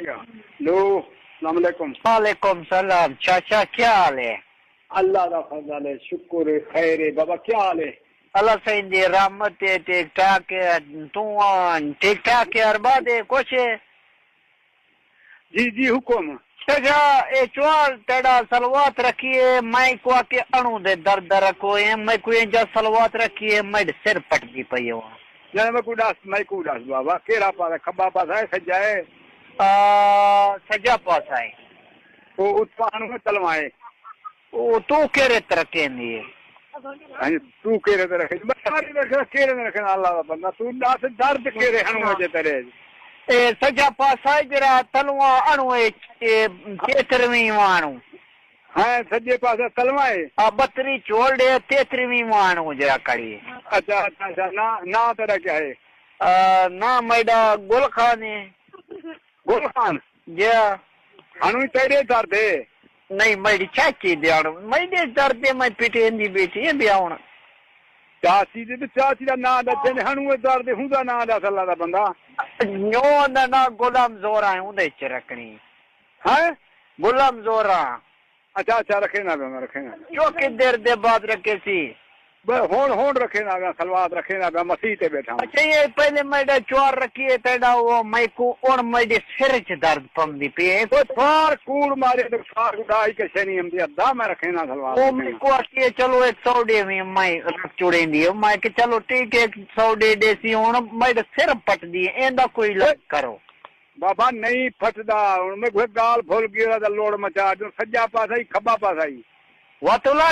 Hello अस्सलाम वालेकुम। वालेकुम सलाम चाचा, क्या हाल है? अल्लाह का फजल है, शुक्र है, खैर है। बाबा क्या हाल है? अल्लाह सही दी रहमत है, ठीक ठाक है। तू ठीक ठाक है? अरबाद है कुछ है? जी जी हुक्म। चाचा ए चोर तेरा सलवात रखी है, मैं को के अणु दे दर्द रखो है, मैं को जा सलवात रखी है, मैं सिर पटकी पई हूं। जने मैं कुडास बाबा केड़ा पासा खब्बा पासा है सज्जा है? सजा पासा है। वो उत्पान में तलवाए। ओ तू केरे तरके नी है? हां तू केरे ते रखे सारी रखे केरे ने रखना अल्लाह दा बंदा तू दास दर्द केरे हणो जे तेरे ए सजा पासा है जरा तलवा अणु है तेतरवी वाणु। हां सज्जे पासे तलवाए। आ बतरी चोलडे तेतरवी वाणु जरा कड़ी। अच्छा अच्छा अच्छा ना तेरा क्या है? ना मैडा गुल खान है। गुल खान जा हणु तेरे दर्द है? नहीं मेरी चाची दियाण मेरे दर्द मैं पिटेंदी बेटी है ब्याहण। चाची दा ना दे हणु दर्द हुंदा ना दा अल्लाह दा बंदा। नो ना गुलाम जोरा है उदे च रखनी है गुलाम जोरा। अच्छा अच्छा रखे ना रखे ना जो कि देर दे बाद रखे सी होन रखे ना सलवात रखे ना मसीह ते बैठा। अच्छा ये पहले मेरा चोर रखिए तेरा वो मैं को और मेरे सिर च दर्द पमदी पे तो फार कूड़ मारे तो फार उड़ाई के शनि हम दिया दा मैं रखे ना सलवात। वो मैं को आके चलो 100 दे में मैं रख चुड़े दी मैं के चलो ठीक है 100 दे देसी हुन मेरे सिर पट दी एंदा कोई लग करो। बाबा नहीं फटदा हुन मैं गाल भूल गया लोड़ मचा जो सज्जा पासा ही खब्बा पासा ही वो तो ला